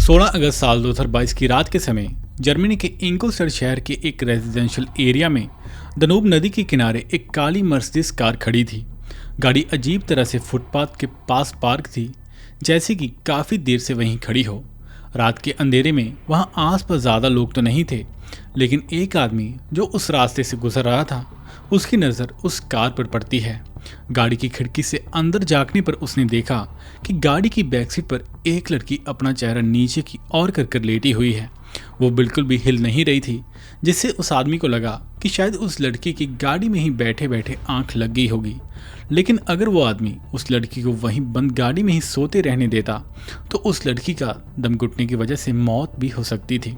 16 अगस्त साल 2022 की रात के समय जर्मनी के इंगोस्टेड शहर के एक रेजिडेंशियल एरिया में दनूब नदी के किनारे एक काली मर्सिडीज कार खड़ी थी। गाड़ी अजीब तरह से फुटपाथ के पास पार्क थी, जैसे कि काफ़ी देर से वहीं खड़ी हो। रात के अंधेरे में वहां आसपास ज़्यादा लोग तो नहीं थे, लेकिन एक आदमी जो उस रास्ते से गुजर रहा था, उसकी नज़र उस कार पर पड़ती है। गाड़ी की खिड़की से अंदर झांकने पर उसने देखा कि गाड़ी की बैक सीट पर एक लड़की अपना चेहरा नीचे की ओर कर लेटी हुई है। वो बिल्कुल भी हिल नहीं रही थी, जिससे उस आदमी को लगा कि शायद उस लड़की की गाड़ी में ही बैठे बैठे आंख लग गई होगी। लेकिन अगर वो आदमी उस लड़की को वहीं बंद गाड़ी में ही सोते रहने देता तो उस लड़की का दम घुटने की वजह से मौत भी हो सकती थी।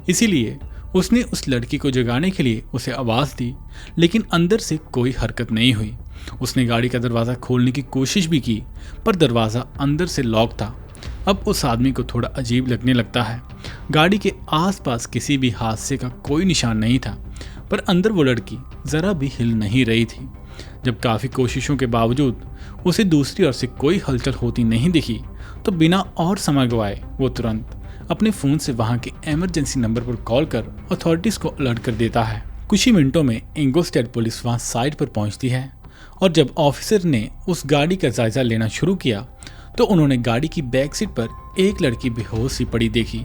इसीलिए उसने उस लड़की को जगाने के लिए उसे आवाज़ दी, लेकिन अंदर से कोई हरकत नहीं हुई। उसने गाड़ी का दरवाज़ा खोलने की कोशिश भी की, पर दरवाज़ा अंदर से लॉक था। अब उस आदमी को थोड़ा अजीब लगने लगता है। गाड़ी के आसपास किसी भी हादसे का कोई निशान नहीं था, पर अंदर वो लड़की ज़रा भी हिल नहीं रही थी। जब काफ़ी कोशिशों के बावजूद उसे दूसरी ओर से कोई हलचल होती नहीं दिखी, तो बिना और समय गंवाए वो तुरंत अपने फ़ोन से वहाँ के इमरजेंसी नंबर पर कॉल कर अथॉरिटीज़ को अलर्ट कर देता है। कुछ ही मिनटों में इंगोस्टेड पुलिस वहाँ साइट पर पहुँचती है, और जब ऑफिसर ने उस गाड़ी का जायजा लेना शुरू किया तो उन्होंने गाड़ी की बैक सीट पर एक लड़की बेहोश सी पड़ी देखी।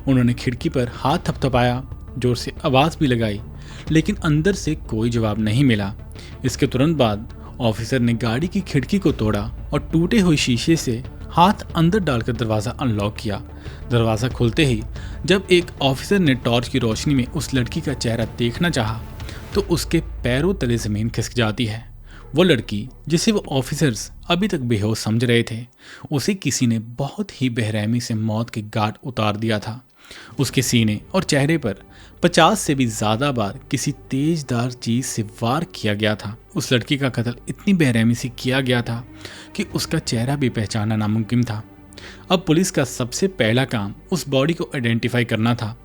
उन्होंने खिड़की पर हाथ थपथपाया, जोर से आवाज़ भी लगाई, लेकिन अंदर से कोई जवाब नहीं मिला। इसके तुरंत बाद ऑफिसर ने गाड़ी की खिड़की को तोड़ा और टूटे हुए शीशे से हाथ अंदर डालकर दरवाज़ा अनलॉक किया। दरवाज़ा खुलते ही जब एक ऑफिसर ने टॉर्च की रोशनी में उस लड़की का चेहरा देखना चाहा तो उसके पैरों तले ज़मीन खिसक जाती है। वो लड़की जिसे वो ऑफिसर्स अभी तक बेहोश समझ रहे थे, उसे किसी ने बहुत ही बेरहमी से मौत के घाट उतार दिया था। उसके सीने और चेहरे पर 50 से भी ज़्यादा बार किसी तेजदार चीज़ से वार किया गया था। उस लड़की का कत्ल इतनी बेरहमी से किया गया था कि उसका चेहरा भी पहचानना नामुमकिन था। अब पुलिस का सबसे पहला काम उस बॉडी को आइडेंटिफाई करना था।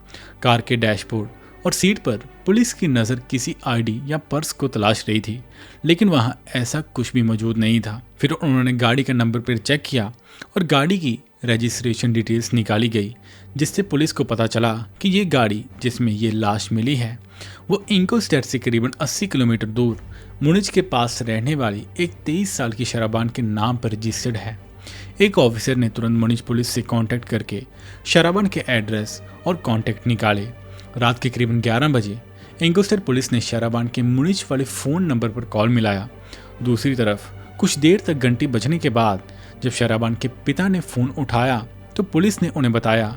कार के डैशबोर्ड और सीट पर पुलिस की नज़र किसी आईडी या पर्स को तलाश रही थी, लेकिन वहाँ ऐसा कुछ भी मौजूद नहीं था। फिर उन्होंने गाड़ी का नंबर प्लेट चेक किया और गाड़ी की रजिस्ट्रेशन डिटेल्स निकाली गई, जिससे पुलिस को पता चला कि ये गाड़ी जिसमें ये लाश मिली है वो इंगोस्टेड से करीबन 80 किलोमीटर दूर मुनिच के पास रहने वाली एक 23 साल की शराबान के नाम पर रजिस्टर्ड है। एक ऑफिसर ने तुरंत मुनिच पुलिस से कांटेक्ट करके शराबान के एड्रेस और कांटेक्ट निकाले। रात के करीबन 11 बजे इंगोस्टेड पुलिस ने शराबान के मुनिच वाले फ़ोन नंबर पर कॉल मिलाया। दूसरी तरफ कुछ देर तक घंटी बजने के बाद जब शराबान के पिता ने फ़ोन उठाया तो पुलिस ने उन्हें बताया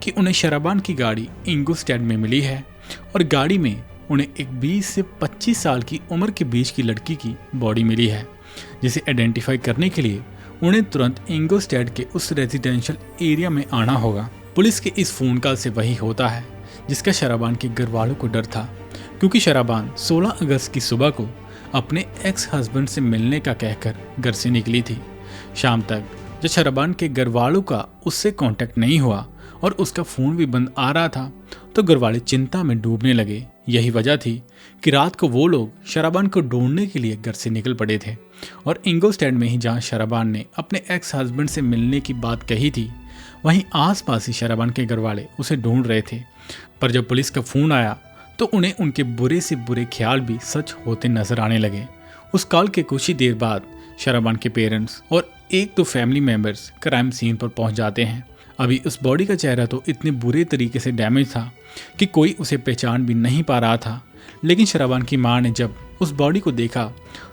कि उन्हें शराबान की गाड़ी इंगोस्टेड में मिली है और गाड़ी में उन्हें एक 20 से 25 साल की उम्र के बीच की लड़की की बॉडी मिली है, जिसे आइडेंटिफाई करने के लिए उन्हें तुरंत इंगोस्टेड के उस रेजिडेंशियल एरिया में आना होगा। पुलिस के इस फ़ोन कॉल से वही होता है जिसका शराबान के घर वालों को डर था, क्योंकि शराबान 16 अगस्त की सुबह को अपने एक्स हस्बैंड से मिलने का कहकर घर से निकली थी। शाम तक जब शराबान के घर वालों का उससे कांटेक्ट नहीं हुआ और उसका फ़ोन भी बंद आ रहा था तो घर वाले चिंता में डूबने लगे। यही वजह थी कि रात को वो लोग शराबान को ढूंढने के लिए घर से निकल पड़े थे, और इंगोस्टेड में ही जहाँ शराबान ने अपने एक्स हस्बैंड से मिलने की बात कही थी, वहीं आसपास ही शराबान के घर वाले उसे ढूंढ रहे थे। पर जब पुलिस का फ़ोन आया तो उन्हें उनके बुरे से बुरे ख्याल भी सच होते नजर आने लगे। उस कॉल के कुछ ही देर बाद शराबान के पेरेंट्स और एक दो फैमिली मेंबर्स क्राइम सीन पर पहुंच जाते हैं। अभी उस बॉडी का चेहरा तो इतने बुरे तरीके से डैमेज था कि कोई उसे पहचान भी नहीं पा रहा था, लेकिन शराबान की मां ने जब उस बॉडी को देखा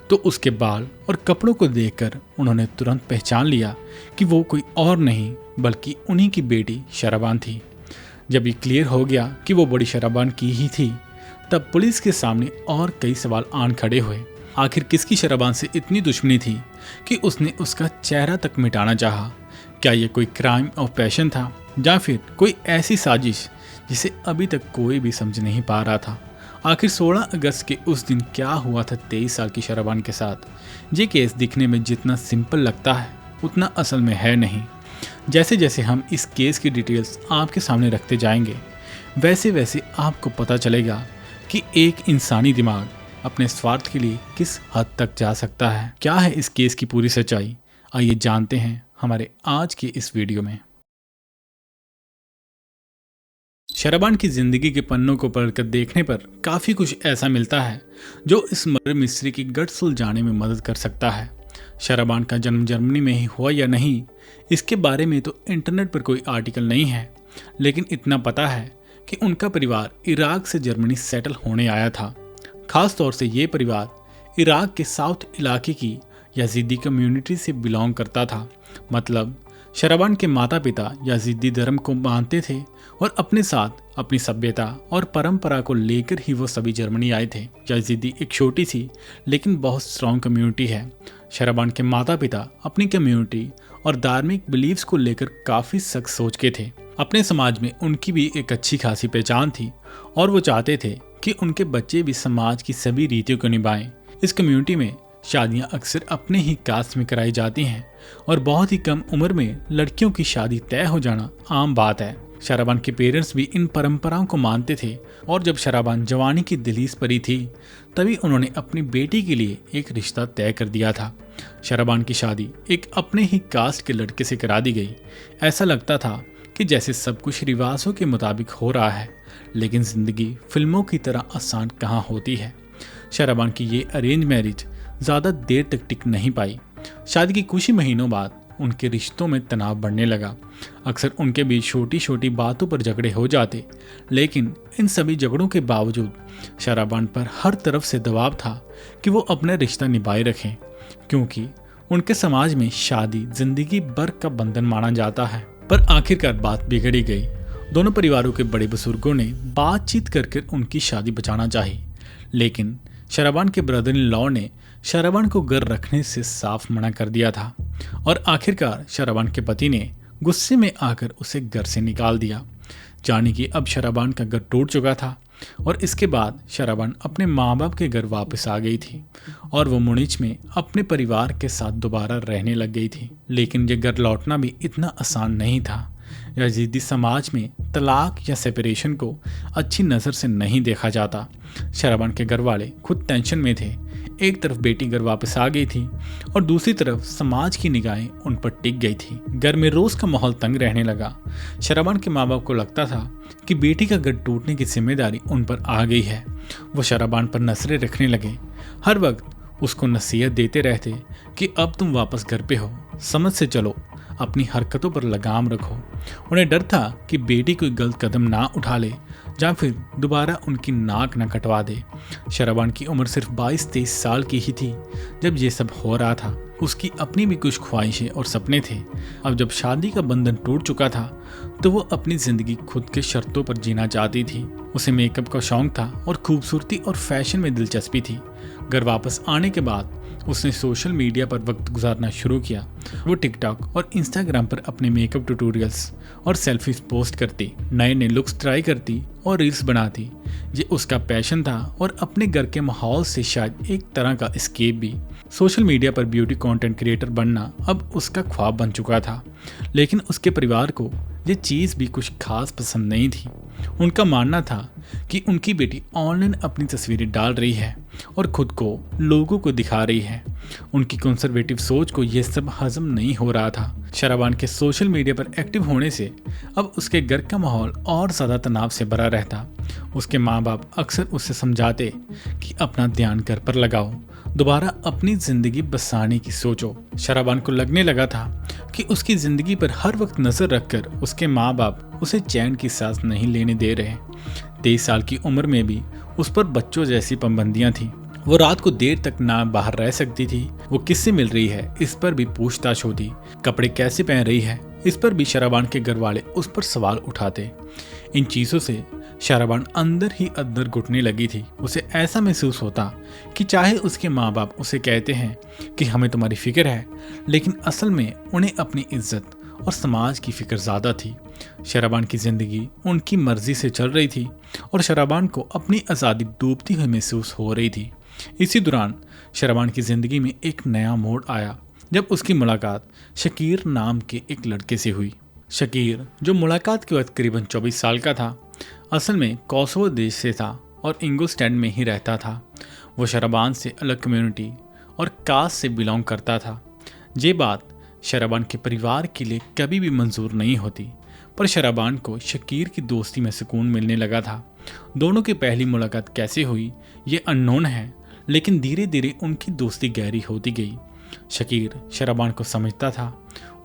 तो उसके बाल और कपड़ों को देखकर उन्होंने तुरंत पहचान लिया कि वो कोई और नहीं बल्कि उन्हीं की बेटी शराबान थी। जब ये क्लियर हो गया कि वो बॉडी शराबान की ही थी, तब पुलिस के सामने और कई सवाल आन खड़े हुए। आखिर किसकी शराबान से इतनी दुश्मनी थी कि उसने उसका चेहरा तक मिटाना चाहा? क्या ये कोई क्राइम ऑफ पैशन था या फिर कोई ऐसी साजिश जिसे अभी तक कोई भी समझ नहीं पा रहा था? आखिर 16 अगस्त के उस दिन क्या हुआ था 23 साल की शराबान के साथ? ये केस दिखने में जितना सिंपल लगता है उतना असल में है नहीं। जैसे जैसे हम इस केस की डिटेल्स आपके सामने रखते जाएंगे, वैसे वैसे आपको पता चलेगा कि एक इंसानी दिमाग अपने स्वार्थ के लिए किस हद तक जा सकता है। क्या है इस केस की पूरी सच्चाई? आइए जानते हैं हमारे आज के इस वीडियो में। शराबान की जिंदगी के पन्नों को पढ़कर देखने पर काफ़ी कुछ ऐसा मिलता है जो इस मर्डर मिस्ट्री की गट सुलझाने में मदद कर सकता है। शराबान का जन्म जर्मनी में ही हुआ या नहीं, इसके बारे में तो इंटरनेट पर कोई आर्टिकल नहीं है, लेकिन इतना पता है कि उनका परिवार इराक से जर्मनी सेटल होने आया था। खास तौर से ये परिवार इराक के साउथ इलाके की यजीदी कम्युनिटी से बिलोंग करता था। मतलब शराबान के माता पिता यजीदी धर्म को मानते थे और अपने साथ अपनी सभ्यता और परंपरा को लेकर ही वो सभी जर्मनी आए थे। यजीदी एक छोटी सी लेकिन बहुत स्ट्रॉन्ग कम्युनिटी है। शराबान के माता पिता अपनी कम्युनिटी और धार्मिक बिलीव्स को लेकर काफ़ी सख्त सोच के थे। अपने समाज में उनकी भी एक अच्छी खासी पहचान थी और वो चाहते थे कि उनके बच्चे भी समाज की सभी रीतियों को निभाएं। इस कम्युनिटी में शादियां अक्सर अपने ही कास्ट में कराई जाती हैं और बहुत ही कम उम्र में लड़कियों की शादी तय हो जाना आम बात है। शराबान के पेरेंट्स भी इन परंपराओं को मानते थे और जब शराबान जवानी की दहलीज पर ही थी तभी उन्होंने अपनी बेटी के लिए एक रिश्ता तय कर दिया था। शराबान की शादी एक अपने ही कास्ट के लड़के से करा दी गई। ऐसा लगता था कि जैसे सब कुछ रिवाजों के मुताबिक हो रहा है, लेकिन जिंदगी फिल्मों की तरह आसान कहाँ होती है। शराबान की ये अरेंज मैरिज ज़्यादा देर तक टिक नहीं पाई। शादी के कुछ ही महीनों बाद उनके रिश्तों में तनाव बढ़ने लगा। अक्सर उनके बीच छोटी छोटी बातों पर झगड़े हो जाते, लेकिन इन सभी झगड़ों के बावजूद शराबान पर हर तरफ से दबाव था कि वो अपना रिश्ता निभाए रखें, क्योंकि उनके समाज में शादी जिंदगी भर का बंधन माना जाता है। पर आखिरकार बात बिगड़ी गई। दोनों परिवारों के बड़े बुजुर्गों ने बातचीत करके उनकी शादी बचाना चाही, लेकिन शराबान के ब्रदर इन लॉ ने शराबान को घर रखने से साफ मना कर दिया था और आखिरकार शराबान के पति ने गुस्से में आकर उसे घर से निकाल दिया। जाने कि अब शराबान का घर टूट चुका था और इसके बाद शराबान अपने माँ बाप के घर वापस आ गई थी और वो मुनीच में अपने परिवार के साथ दोबारा रहने लग गई थी। लेकिन ये घर लौटना भी इतना आसान नहीं था। यजीदी समाज में तलाक या सेपरेशन को अच्छी नज़र से नहीं देखा जाता। शराबान के घर वाले खुद टेंशन में थे। एक तरफ बेटी घर वापस आ गई थी और दूसरी तरफ समाज की निगाहें उन पर टिक गई थी। घर में रोज़ का माहौल तंग रहने लगा। शराबान के माँ बाप को लगता था कि बेटी का घर टूटने की जिम्मेदारी उन पर आ गई है। वो शराबान पर नजरें रखने लगे, हर वक्त उसको नसीहत देते रहते कि अब तुम वापस घर पे हो, समझ से चलो, अपनी हरकतों पर लगाम रखो। उन्हें डर था कि बेटी कोई गलत कदम ना उठा ले या फिर दोबारा उनकी नाक न कटवा दे। शराबान की उम्र सिर्फ 22-23 साल की ही थी जब ये सब हो रहा था। उसकी अपनी भी कुछ ख्वाहिशें और सपने थे। अब जब शादी का बंधन टूट चुका था तो वो अपनी ज़िंदगी खुद के शर्तों पर जीना चाहती थी। उसे मेकअप का शौक था और खूबसूरती और फैशन में दिलचस्पी थी। घर वापस आने के बाद उसने सोशल मीडिया पर वक्त गुजारना शुरू किया। वो टिकटॉक और इंस्टाग्राम पर अपने मेकअप ट्यूटोरियल्स और सेल्फीज पोस्ट करती, नए नए लुक्स ट्राई करती और रील्स बनाती। ये उसका पैशन था और अपने घर के माहौल से शायद एक तरह का एस्केप भी। सोशल मीडिया पर ब्यूटी कंटेंट क्रिएटर बनना अब उसका ख्वाब बन चुका था, लेकिन उसके परिवार को ये चीज़ भी कुछ खास पसंद नहीं थी। उनका मानना था कि उनकी बेटी ऑनलाइन अपनी तस्वीरें डाल रही है और खुद को लोगों को दिखा रही है। उनकी कंजर्वेटिव सोच को यह सब हजम नहीं हो रहा था। शराबान के सोशल मीडिया पर एक्टिव होने से अब उसके घर का माहौल और ज़्यादा तनाव से भरा रहता। उसके माँ बाप अक्सर उसे समझाते कि अपना ध्यान घर पर लगाओ, दोबारा अपनी ज़िंदगी बसाने की सोचो। शराबान को लगने लगा था कि उसकी ज़िंदगी पर हर वक्त नज़र रखकर उसके माँ बाप उसे चैन की सांस नहीं लेने दे रहे। 23 साल की उम्र में भी उस पर बच्चों जैसी पाबंदियां थीं। वो रात को देर तक ना बाहर रह सकती थी। वो किससे मिल रही है इस पर भी पूछताछ होती। कपड़े कैसे पहन रही है इस पर भी शराबान के घर वाले उस पर सवाल उठाते। इन चीज़ों से शराबान अंदर ही अंदर घुटने लगी थी। उसे ऐसा महसूस होता कि चाहे उसके माँ बाप उसे कहते हैं कि हमें तुम्हारी फिक्र है, लेकिन असल में उन्हें अपनी इज्जत और समाज की फिक्र ज़्यादा थी। शराबान की ज़िंदगी उनकी मर्जी से चल रही थी और शराबान को अपनी आज़ादी डूबती हुई महसूस हो रही थी। इसी दौरान शराबान की ज़िंदगी में एक नया मोड़ आया जब उसकी मुलाकात शकीर नाम के एक लड़के से हुई। शकीर, जो मुलाकात के वक्त करीबन 24 साल का था, असल में कोसोवो देश से था और इंगोस्टैड में ही रहता था। वो शराबान से अलग कम्युनिटी और कास्ट से बिलोंग करता था। ये बात शराबान के परिवार के लिए कभी भी मंजूर नहीं होती, पर शराबान को शकीर की दोस्ती में सुकून मिलने लगा था। दोनों की पहली मुलाकात कैसे हुई ये अननोन है, लेकिन धीरे धीरे उनकी दोस्ती गहरी होती गई। शकीर शराबान को समझता था,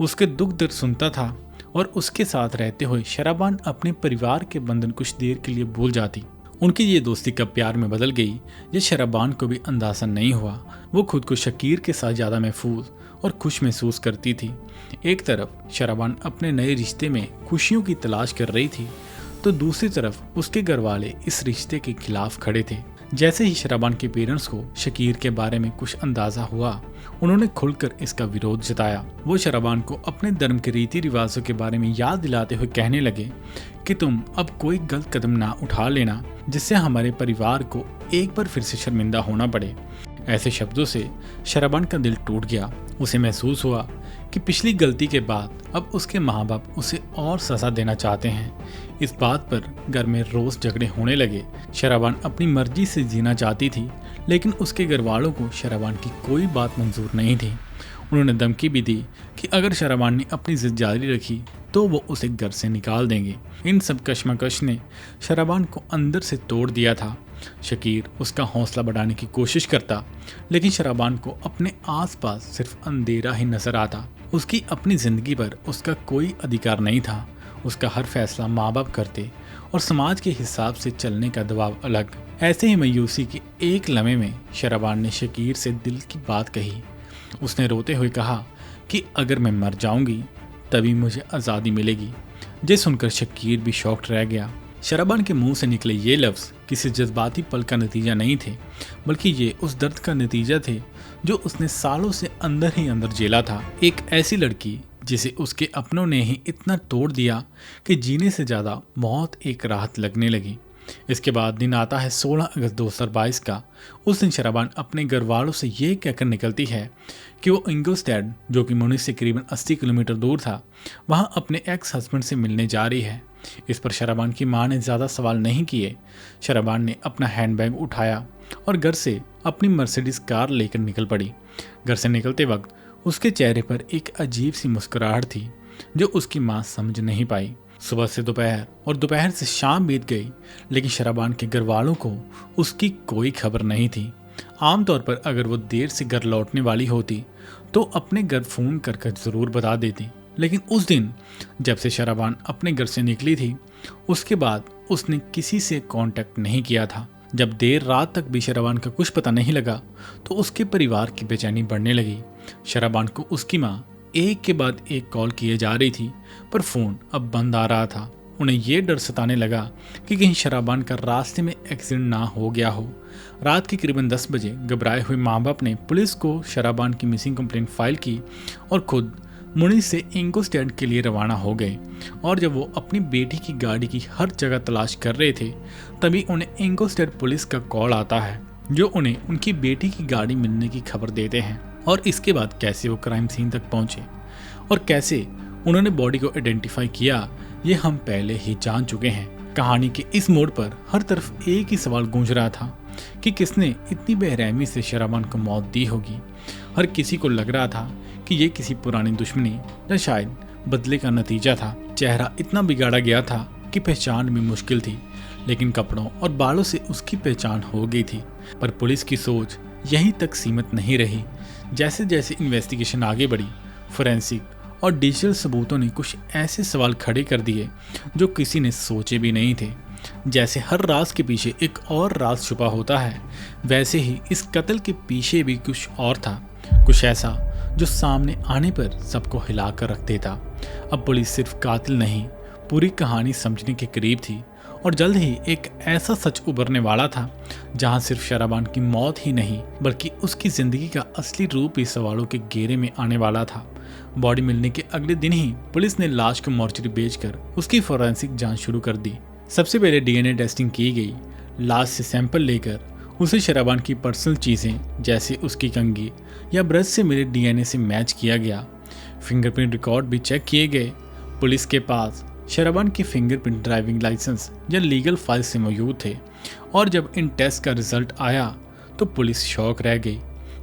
उसके दुख दर्द सुनता था और उसके साथ रहते हुए शराबान अपने परिवार के बंधन कुछ देर के लिए भूल जाती। उनकी ये दोस्ती कब प्यार में बदल गई ये शराबान को भी अंदाजा नहीं हुआ। वो खुद को शकीर के साथ ज़्यादा महफूज और खुश महसूस करती थी। एक तरफ शराबान अपने नए रिश्ते में खुशियों की तलाश कर रही थी, तो दूसरी तरफ उसके घर वाले इस रिश्ते के खिलाफ खड़े थे। जैसे ही शराबान के पेरेंट्स को शकीर के बारे में कुछ अंदाजा हुआ, उन्होंने खुलकर इसका विरोध जताया। वो शराबान को अपने धर्म के रीति रिवाजों के बारे में याद दिलाते हुए कहने लगे कि तुम अब कोई गलत कदम ना उठा लेना जिससे हमारे परिवार को एक बार फिर से शर्मिंदा होना पड़े। ऐसे शब्दों से शराबान का दिल टूट गया। उसे महसूस हुआ कि पिछली गलती के बाद अब उसके माँ बाप उसे और सज़ा देना चाहते हैं। इस बात पर घर में रोज़ झगड़े होने लगे। शराबान अपनी मर्जी से जीना चाहती थी, लेकिन उसके घर वालों को शराबान की कोई बात मंजूर नहीं थी। उन्होंने धमकी भी दी कि अगर शराबान ने अपनी जिद जारी रखी तो वो उसे घर से निकाल देंगे। इन सब कश्मकश ने शराबान को अंदर से तोड़ दिया था। शकीर उसका हौसला बढ़ाने की कोशिश करता, लेकिन शराबान को अपने आसपास सिर्फ अंधेरा ही नजर आता। उसकी अपनी जिंदगी पर उसका कोई अधिकार नहीं था। उसका हर फैसला माँ बाप करते और समाज के हिसाब से चलने का दबाव अलग। ऐसे ही मायूसी के एक लम्हे में शराबान ने शकीर से दिल की बात कही। उसने रोते हुए कहा कि अगर मैं मर जाऊंगी तभी मुझे आज़ादी मिलेगी। ये सुनकर शकीर भी शॉक्ड रह गया। शराबान के मुंह से निकले ये लफ्ज़ किसी जज्बाती पल का नतीजा नहीं थे, बल्कि ये उस दर्द का नतीजा थे जो उसने सालों से अंदर ही अंदर झेला था। एक ऐसी लड़की जिसे उसके अपनों ने ही इतना तोड़ दिया कि जीने से ज़्यादा मौत एक राहत लगने लगी। इसके बाद दिन आता है 16 अगस्त 2022 का। उस दिन शराबान अपने घर वालों से ये कहकर निकलती है कि वो इंगलस्टेड, जो कि मुनिस से करीबन 80 किलोमीटर दूर था, वहाँ अपने एक्स हस्बैंड से मिलने जा रही है। इस पर शराबान की मां ने ज़्यादा सवाल नहीं किए। शराबान ने अपना हैंडबैग उठाया और घर से अपनी मर्सिडीज कार लेकर निकल पड़ी। घर से निकलते वक्त उसके चेहरे पर एक अजीब सी मुस्कुराहट थी जो उसकी मां समझ नहीं पाई। सुबह से दोपहर और दोपहर से शाम बीत गई, लेकिन शराबान के घर वालों को उसकी कोई खबर नहीं थी। आमतौर पर अगर वो देर से घर लौटने वाली होती तो अपने घर फ़ोन कर ज़रूर बता देती, लेकिन उस दिन जब से शराबान अपने घर से निकली थी उसके बाद उसने किसी से कांटेक्ट नहीं किया था। जब देर रात तक भी शराबान का कुछ पता नहीं लगा तो उसके परिवार की बेचैनी बढ़ने लगी। शराबान को उसकी माँ एक के बाद एक कॉल किए जा रही थी, पर फ़ोन अब बंद आ रहा था। उन्हें ये डर सताने लगा कि कहीं शराबान का रास्ते में एक्सीडेंट ना हो गया हो। रात के करीबन 10 बजे घबराए हुए माँ बाप ने पुलिस को शराबान की मिसिंग कंप्लेंट फाइल की और खुद मुनिस से इंगलस्टेड के लिए रवाना हो गए। और जब वो अपनी बेटी की गाड़ी की हर जगह तलाश कर रहे थे, तभी उन्हें इंगलस्टेड पुलिस का कॉल आता है, जो उन्हें उनकी बेटी की गाड़ी मिलने की खबर देते हैं। और इसके बाद कैसे वो क्राइम सीन तक पहुंचे और कैसे उन्होंने बॉडी को आइडेंटिफाई किया, ये हम पहले ही जान चुके हैं। कहानी के इस मोड़ पर हर तरफ एक ही सवाल गूंज रहा था कि किसने इतनी बेरहमी से शराबान को मौत दी होगी। हर किसी को लग रहा था कि ये किसी पुरानी दुश्मनी या शायद बदले का नतीजा था। चेहरा इतना बिगाड़ा गया था कि पहचान भी मुश्किल थी, लेकिन कपड़ों और बालों से उसकी पहचान हो गई थी। पर पुलिस की सोच यहीं तक सीमित नहीं रही। जैसे जैसे इन्वेस्टिगेशन आगे बढ़ी, फोरेंसिक और डिजिटल सबूतों ने कुछ ऐसे सवाल खड़े कर दिए जो किसी ने सोचे भी नहीं थे। जैसे हर राज के पीछे एक और राज छुपा होता है, वैसे ही इस कत्ल के पीछे भी कुछ और था, कुछ ऐसा जो सामने आने पर सबको हिला कर रख देता। अब पुलिस सिर्फ कातिल नहीं, पूरी कहानी समझने के करीब थी और जल्द ही एक ऐसा सच उभरने वाला था जहां सिर्फ शराबान की मौत ही नहीं बल्कि उसकी जिंदगी का असली रूप ही सवालों के घेरे में आने वाला था। बॉडी मिलने के अगले दिन ही पुलिस ने लाश को मॉर्चरी भेजकर उसकी फोरेंसिक जांच शुरू कर दी। सबसे पहले डीएनए टेस्टिंग की गई। लाश से सैंपल लेकर उसे शराबान की पर्सनल चीज़ें जैसे उसकी कंघी या ब्रश से मिले डीएनए से मैच किया गया। फिंगरप्रिंट रिकॉर्ड भी चेक किए गए। पुलिस के पास शराबान की फिंगरप्रिंट, ड्राइविंग लाइसेंस या लीगल फाइल से मौजूद थे और जब इन टेस्ट का रिजल्ट आया तो पुलिस शॉक रह गई,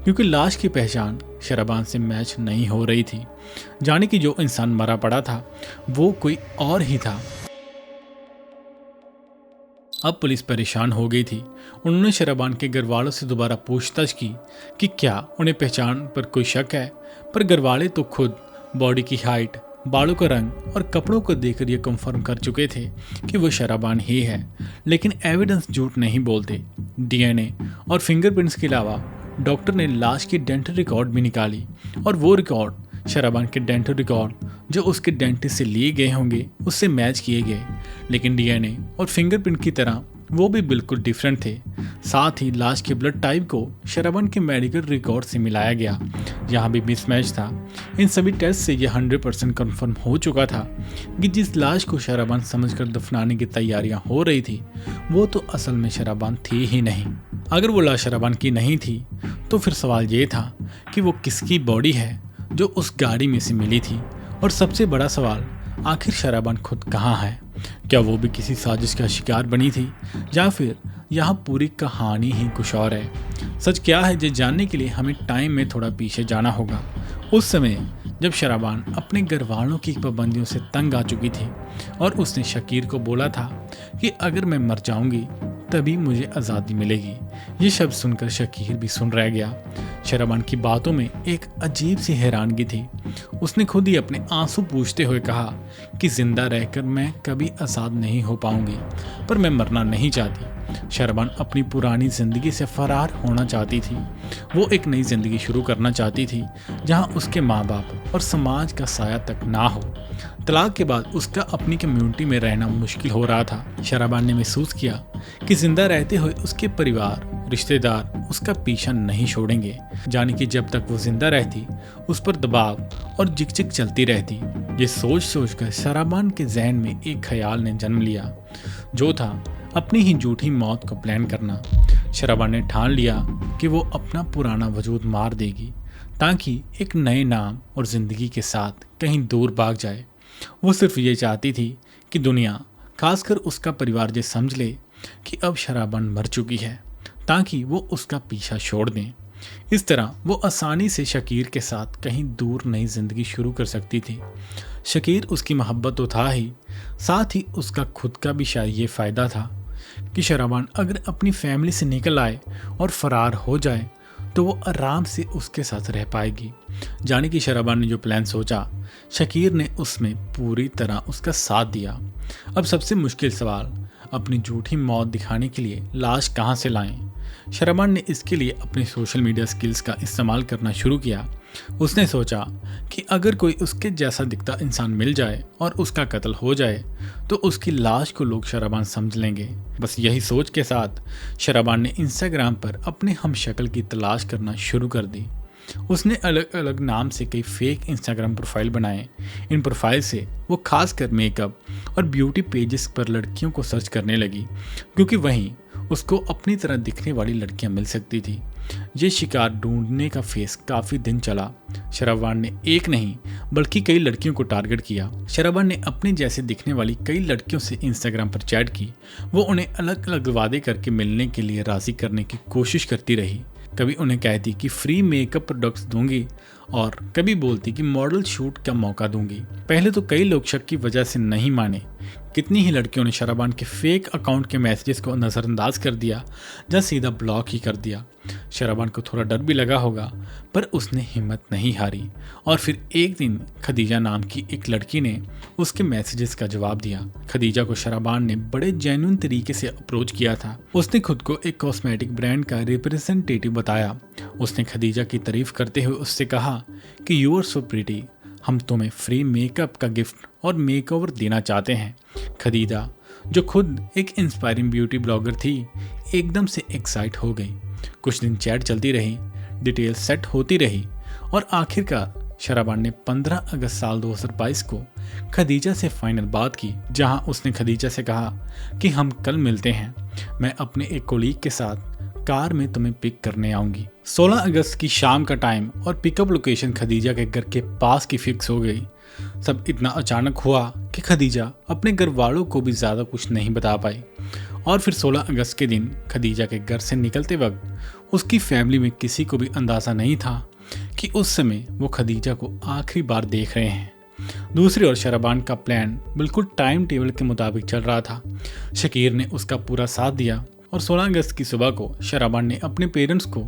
क्योंकि लाश की पहचान शराबान से मैच नहीं हो रही थी। जाने कि जो इंसान मरा पड़ा था वो कोई और ही था। अब पुलिस परेशान हो गई थी। उन्होंने शराबान के घर वालों से दोबारा पूछताछ की कि क्या उन्हें पहचान पर कोई शक है, पर घर वाले तो खुद बॉडी की हाइट, बालों का रंग और कपड़ों को देखकर यह कंफर्म कर चुके थे कि वो शराबान ही है। लेकिन एविडेंस झूठ नहीं बोलते। डीएनए और फिंगरप्रिंट्स के अलावा डॉक्टर ने लाश की डेंटल रिकॉर्ड भी निकाली और वो रिकॉर्ड शराबान के डेंटल रिकॉर्ड जो उसके डेंटिस्ट से लिए गए होंगे उससे मैच किए गए। लेकिन डीएनए और फिंगरप्रिंट की तरह वो भी बिल्कुल डिफरेंट थे। साथ ही लाश के ब्लड टाइप को शराबान के मेडिकल रिकॉर्ड से मिलाया गया, यहाँ भी मिसमैच था। इन सभी टेस्ट से यह 100% कन्फर्म हो चुका था कि जिस लाश को शराबान समझकर दफनाने की तैयारियां हो रही थी वो तो असल में शराबान थी ही नहीं। अगर वो लाश शराबान की नहीं थी तो फिर सवाल ये था कि वो किसकी बॉडी है जो उस गाड़ी में से मिली थी। और सबसे बड़ा सवाल, आखिर शराबान खुद कहाँ है? क्या वो भी किसी साजिश का शिकार बनी थी या फिर यहाँ पूरी कहानी ही कुछ और है? सच क्या है ये जानने के लिए हमें टाइम में थोड़ा पीछे जाना होगा। उस समय जब शराबान अपने घर वालों की पाबंदियों से तंग आ चुकी थी और उसने शकीर को बोला था कि अगर मैं मर जाऊंगी तभी मुझे आज़ादी मिलेगी। ये शब्द सुनकर शकीर भी सुन रह गया। शराबान की बातों में एक अजीब सी हैरानगी थी। उसने खुद ही अपने आंसू पूछते हुए कहा कि जिंदा रहकर मैं कभी आज़ाद नहीं हो पाऊंगी, पर मैं मरना नहीं चाहती। शराबान अपनी पुरानी जिंदगी से फरार होना चाहती थी। वो एक नई जिंदगी शुरू करना चाहती थी जहां उसके माँ बाप और समाज का साया तक ना हो। तलाक के बाद उसका अपनी कम्युनिटी में रहना मुश्किल हो रहा था। शराबान ने महसूस किया कि जिंदा रहते हुए उसके परिवार, रिश्तेदार उसका पीछा नहीं छोड़ेंगे। जाने कि जब तक वो जिंदा रहती उस पर दबाव और झिकझिक चलती रहती। ये सोच सोचकर शराबान के जहन में एक ख्याल ने जन्म लिया, जो था अपनी ही झूठी मौत को प्लान करना। शराबान ने ठान लिया कि वो अपना पुराना वजूद मार देगी ताकि एक नए नाम और जिंदगी के साथ कहीं दूर भाग जाए। वो सिर्फ ये चाहती थी कि दुनिया, खासकर उसका परिवार, ये समझ ले कि अब शराबान मर चुकी है ताकि वो उसका पीछा छोड़ दें। इस तरह वो आसानी से शकीर के साथ कहीं दूर नई जिंदगी शुरू कर सकती थी। शकीर उसकी मोहब्बत तो था ही, साथ ही उसका खुद का भी शायद ये फ़ायदा था कि शराबान अगर अपनी फैमिली से निकल आए और फरार हो जाए तो वो आराम से उसके साथ रह पाएगी। जाने कि शराबान ने जो प्लान सोचा, शकीर ने उसमें पूरी तरह उसका साथ दिया। अब सबसे मुश्किल सवाल, अपनी झूठी मौत दिखाने के लिए लाश कहाँ से लाएं? शराबान ने इसके लिए अपने सोशल मीडिया स्किल्स का इस्तेमाल करना शुरू किया। उसने सोचा कि अगर कोई उसके जैसा दिखता इंसान मिल जाए और उसका कत्ल हो जाए तो उसकी लाश को लोग शराबान समझ लेंगे। बस यही सोच के साथ शराबान ने इंस्टाग्राम पर अपने हमशक्ल की तलाश करना शुरू कर दी। उसने अलग अलग नाम से कई फेक इंस्टाग्राम प्रोफाइल बनाए। इन प्रोफाइल से वो खासकर मेकअप और ब्यूटी पेजेस पर लड़कियों को सर्च करने लगी, क्योंकि वहीं उसको अपनी तरह दिखने वाली लड़कियां मिल सकती थी। ये शिकार ढूंढने का फेस काफ़ी दिन चला। शराबान ने एक नहीं बल्कि कई लड़कियों को टारगेट किया। शराबान ने अपने जैसे दिखने वाली कई लड़कियों से इंस्टाग्राम पर चैट की। वो उन्हें अलग अलग वादे करके मिलने के लिए राज़ी करने की कोशिश करती रही। कभी उन्हें कहती कि फ्री मेकअप प्रोडक्ट्स दूंगी और कभी बोलती कि मॉडल शूट का मौका दूंगी। पहले तो कई लोग शक की वजह से नहीं माने। कितनी ही लड़कियों ने शराबान के फेक अकाउंट के मैसेजेस को नज़रअंदाज कर दिया या सीधा ब्लॉक ही कर दिया। शराबान को थोड़ा डर भी लगा होगा, पर उसने हिम्मत नहीं हारी और फिर एक दिन खदीजा नाम की एक लड़की ने उसके मैसेजेस का जवाब दिया। खदीजा को शराबान ने बड़े जेन्युइन तरीके से अप्रोच किया था। उसने खुद को एक कॉस्मेटिक ब्रांड का रिप्रेजेंटेटिव बताया। उसने खदीजा की तारीफ करते हुए उससे कहा कि यू आर सो प्रिटी, हम तुम्हें फ्री मेकअप का गिफ्ट और मेकओवर देना चाहते हैं। खदीजा, जो खुद एक इंस्पायरिंग ब्यूटी ब्लॉगर थी, एकदम से एक्साइट हो गई। कुछ दिन चैट चलती रही, डिटेल सेट होती रही और आखिरकार शराबान ने 15 अगस्त साल 2022 को खदीजा से फाइनल बात की, जहां उसने खदीजा से कहा कि हम कल मिलते हैं। मैं अपने एक कोलीग के साथ कार में तुम्हें पिक करने आऊंगी। 16 अगस्त की शाम का टाइम और पिकअप लोकेशन खदीजा के घर के पास की फिक्स हो गई। सब इतना अचानक हुआ कि खदीजा अपने घर वालों को भी ज़्यादा कुछ नहीं बता पाई। और फिर 16 अगस्त के दिन खदीजा के घर से निकलते वक्त उसकी फैमिली में किसी को भी अंदाज़ा नहीं था कि उस समय वो खदीजा को आखिरी बार देख रहे हैं। दूसरी ओर शराबान का प्लान बिल्कुल टाइम टेबल के मुताबिक चल रहा था। शकीर ने उसका पूरा साथ दिया और 16 अगस्त की सुबह को शराबान ने अपने पेरेंट्स को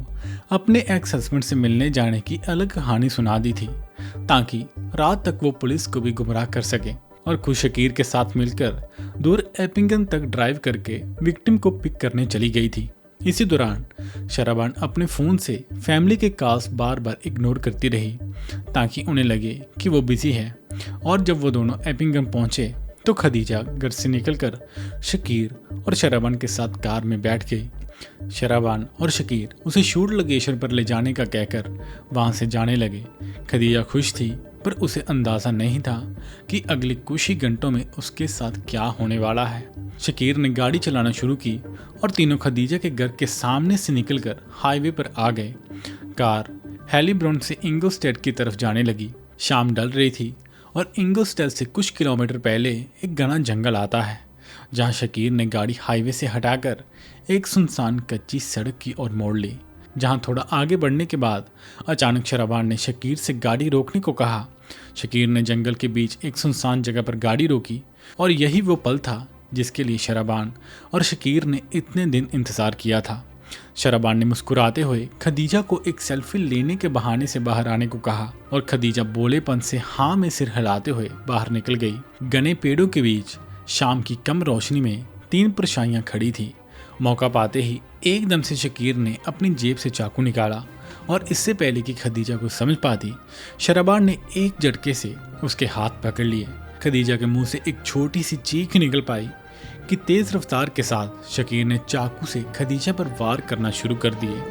अपने एक्स हस्बैंड से मिलने जाने की अलग कहानी सुना दी थी, ताकि रात तक वो पुलिस को भी गुमराह कर सके और खुद शकीर के साथ मिलकर दूर एपिंगन तक ड्राइव करके विक्टिम को पिक करने चली गई थी। इसी दौरान शराबान अपने फ़ोन से फैमिली के कॉल्स बार बार इग्नोर करती रही ताकि उन्हें लगे कि वो बिजी है। और जब वो दोनों एपिंगम पहुंचे तो खदीजा घर से निकलकर शकीर और शराबान के साथ कार में बैठ गई। शराबान और शकीर उसे शूट लोकेशन पर ले जाने का कहकर वहां से जाने लगे। खदीजा खुश थी, पर उसे अंदाज़ा नहीं था कि अगले कुछ ही घंटों में उसके साथ क्या होने वाला है। शकीर ने गाड़ी चलाना शुरू की और तीनों खदीजा के घर के सामने से निकलकर हाईवे पर आ गए। कार हेलीब्रॉन से इंगोस्टेड की तरफ जाने लगी। शाम ढल रही थी और इंगोस्टेड से कुछ किलोमीटर पहले एक घना जंगल आता है, जहां शकीर ने गाड़ी हाईवे से हटाकर एक सुनसान कच्ची सड़क की ओर मोड़ ली। जहां थोड़ा आगे बढ़ने के बाद अचानक शराबान ने शकीर से गाड़ी रोकने को कहा। शकीर ने जंगल के बीच एक सुनसान जगह पर गाड़ी रोकी और यही वो पल था जिसके लिए शराबान और शकीर ने इतने दिन इंतज़ार किया था। शराबान ने मुस्कुराते हुए खदीजा को एक सेल्फी लेने के बहाने से बाहर आने को कहा और खदीजा बोलेपन से हाँ में सिर हिलाते हुए बाहर निकल गई। घने पेड़ों के बीच शाम की कम रोशनी में 3 परछाइयां खड़ी थी। मौका पाते ही एकदम से शकीर ने अपनी जेब से चाकू निकाला और इससे पहले कि खदीजा को समझ पाती, शराबान ने एक झटके से उसके हाथ पकड़ लिए। खदीजा के मुंह से एक छोटी सी चीख निकल पाई कि तेज रफ्तार के साथ शकीर ने चाकू से खदीजा पर वार करना शुरू कर दिए।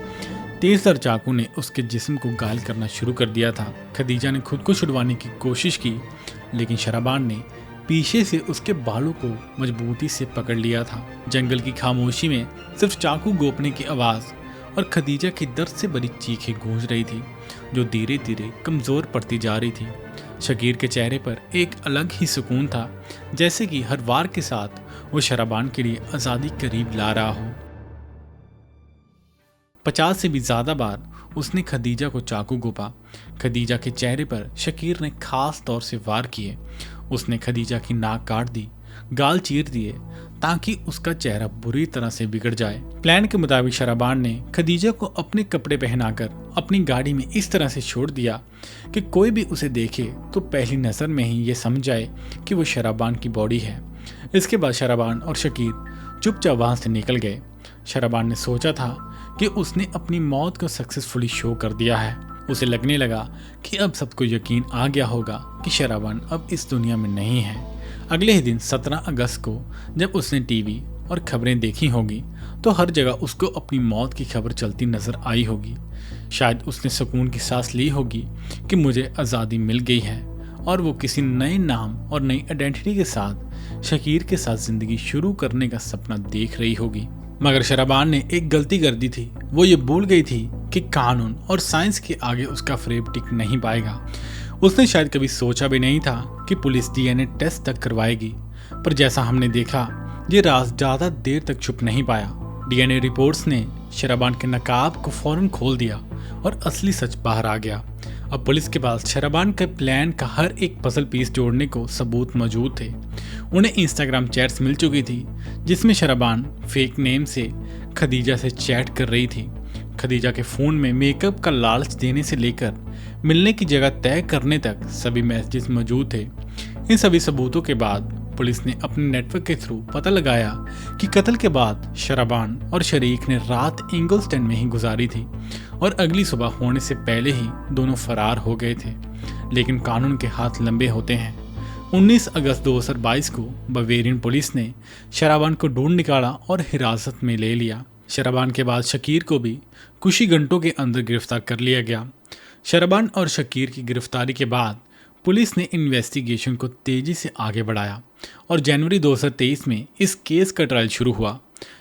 तेजतर चाकू ने उसके जिस्म को घायल करना शुरू कर दिया था। खदीजा ने खुद को छुड़वाने की कोशिश की, लेकिन शराबान ने पीछे से उसके बालों को मजबूती से पकड़ लिया था। जंगल की खामोशी में सिर्फ चाकू गोपने की आवाज़ और खदीजा की दर्द से भरी चीखें गूंज रही थी, जो धीरे धीरे कमज़ोर पड़ती जा रही थी। शकीर के चेहरे पर एक अलग ही सुकून था, जैसे कि हर वार के साथ वो शराबान के लिए आज़ादी करीब ला रहा हो। 50 से भी ज़्यादा बार उसने खदीजा को चाकू घोंपा। खदीजा के चेहरे पर शकीर ने खास तौर से वार किए। उसने खदीजा की नाक काट दी, गाल चीर दिए, ताकि उसका चेहरा बुरी तरह से बिगड़ जाए। प्लान के मुताबिक शराबान ने खदीजा को अपने कपड़े पहनाकर अपनी गाड़ी में इस तरह से छोड़ दिया कि कोई भी उसे देखे तो पहली नज़र में ही ये समझ जाए कि वो शराबान की बॉडी है। इसके बाद शराबान और शकीर चुपचाप वहाँ से निकल गए। शराबान ने सोचा था कि उसने अपनी मौत को सक्सेसफुली शो कर दिया है। उसे लगने लगा कि अब सबको यकीन आ गया होगा कि शराबान अब इस दुनिया में नहीं है। अगले ही दिन 17 अगस्त को जब उसने टीवी और खबरें देखी होगी तो हर जगह उसको अपनी मौत की खबर चलती नजर आई होगी। शायद उसने सुकून की सांस ली होगी कि मुझे आज़ादी मिल गई है, और वो किसी नए नाम और नई आइडेंटिटी के साथ शकीर के साथ ज़िंदगी शुरू करने का सपना देख रही होगी। मगर शराबान ने एक गलती कर दी थी। वो ये भूल गई थी कि कानून और साइंस के आगे उसका फ्रेब टिक नहीं पाएगा। उसने शायद कभी सोचा भी नहीं था कि पुलिस डीएनए टेस्ट तक करवाएगी, पर जैसा हमने देखा, ये राज ज़्यादा देर तक छुप नहीं पाया। डीएनए रिपोर्ट्स ने शराबान के नकाब को फौरन खोल दिया और असली सच बाहर आ गया। अब पुलिस के पास शराबान के प्लान का हर एक पजल पीस जोड़ने को सबूत मौजूद थे। उन्हें इंस्टाग्राम चैट्स मिल चुकी थी जिसमें शराबान फेक नेम से खदीजा से चैट कर रही थी। खदीजा के फ़ोन में मेकअप का लालच देने से लेकर मिलने की जगह तय करने तक सभी मैसेजेस मौजूद थे। इन सभी सबूतों के बाद पुलिस ने अपने नेटवर्क के थ्रू पता लगाया कि कत्ल के बाद शराबान और शरीक ने रात इंगलस्टन में ही गुजारी थी और अगली सुबह होने से पहले ही दोनों फरार हो गए थे। लेकिन कानून के हाथ लंबे होते हैं। 19 अगस्त 2022 को बवेरियन पुलिस ने शराबान को ढूंढ निकाला और हिरासत में ले लिया। शराबान के बाद शकीर को भी कुछ ही घंटों के अंदर गिरफ्तार कर लिया गया। शराबान और शकीर की गिरफ्तारी के बाद पुलिस ने इन्वेस्टिगेशन को तेजी से आगे बढ़ाया और जनवरी 2023 में इस केस का ट्रायल शुरू हुआ।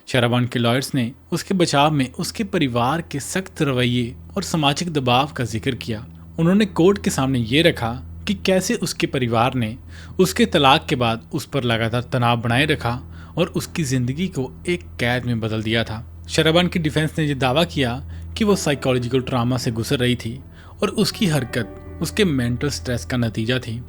शराबान के लॉयर्स ने उसके बचाव में उसके परिवार के सख्त रवैये और सामाजिक दबाव का जिक्र किया। उन्होंने कोर्ट के सामने ये रखा कि कैसे उसके परिवार ने उसके तलाक के बाद उस पर लगातार तनाव बनाए रखा और उसकी ज़िंदगी को एक कैद में बदल दिया था। शराबान की डिफेंस ने यह दावा किया कि वो साइकोलॉजिकल ट्रामा से गुजर रही थी और उसकी हरकत उसके मेंटल स्ट्रेस का नतीजा थी।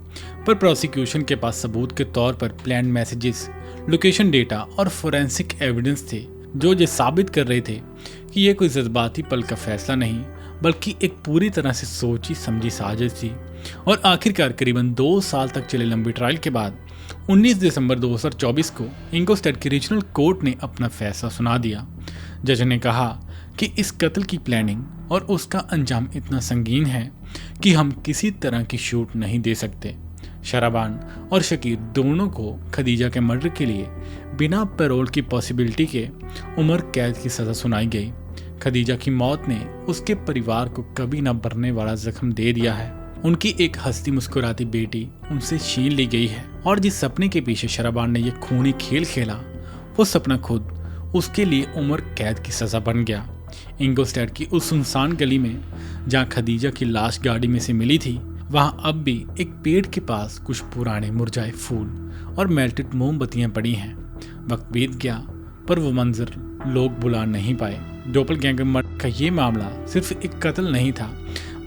पर प्रोसिक्यूशन के पास सबूत के तौर पर प्लान मैसेजेस, लोकेशन डेटा और फोरेंसिक एविडेंस थे जो ये साबित कर रहे थे कि यह कोई जज्बाती पल का फैसला नहीं बल्कि एक पूरी तरह से सोची समझी साजिश थी। और आखिरकार करीबन 2 साल तक चले लंबी ट्रायल के बाद 19 दिसंबर 2024 को इंगोस्टैड की रीजनल कोर्ट ने अपना फैसला सुना दिया। जज ने कहा कि इस कत्ल की प्लानिंग और उसका अंजाम इतना संगीन है कि हम किसी तरह की छूट नहीं दे सकते। शराबान और शकीर दोनों को खदीजा के मर्डर के लिए बिना पैरोल की पॉसिबिलिटी के उम्र कैद की सज़ा सुनाई गई। खदीजा की मौत ने उसके परिवार को कभी न भरने वाला जख्म दे दिया है। उनकी एक हंसती मुस्कुराती बेटी उनसे छीन ली गई है और जिस सपने के पीछे शराबान ने यह खूनी खेल खेला वो सपना खुद उसके लिए उम्र कैद की सज़ा बन गया। इंगोस्टैड की उस सुनसान गली में जहाँ खदीजा की लाश गाड़ी में से मिली थी वहाँ अब भी एक पेड़ के पास कुछ पुराने मुरझाए फूल और मेल्टेड मोमबत्तियाँ पड़ी हैं। वक्त बीत गया पर वो मंजर लोग भुला नहीं पाए। डोपलगैंगर मर्डर का ये मामला सिर्फ एक कत्ल नहीं था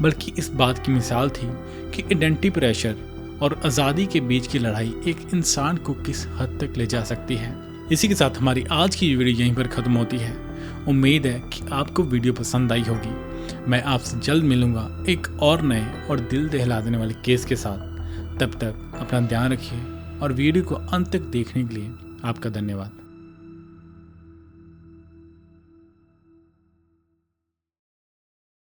बल्कि इस बात की मिसाल थी कि आइडेंटिटी प्रेशर और आज़ादी के बीच की लड़ाई एक इंसान को किस हद तक ले जा सकती है। इसी के साथ हमारी आज की वीडियो यहीं पर ख़त्म होती है। उम्मीद है कि आपको वीडियो पसंद आई होगी। मैं आपसे जल्द मिलूंगा एक और नए और दिल दहला देने वाले केस के साथ। तब तक अपना ध्यान रखिए और वीडियो को अंत तक देखने के लिए आपका धन्यवाद।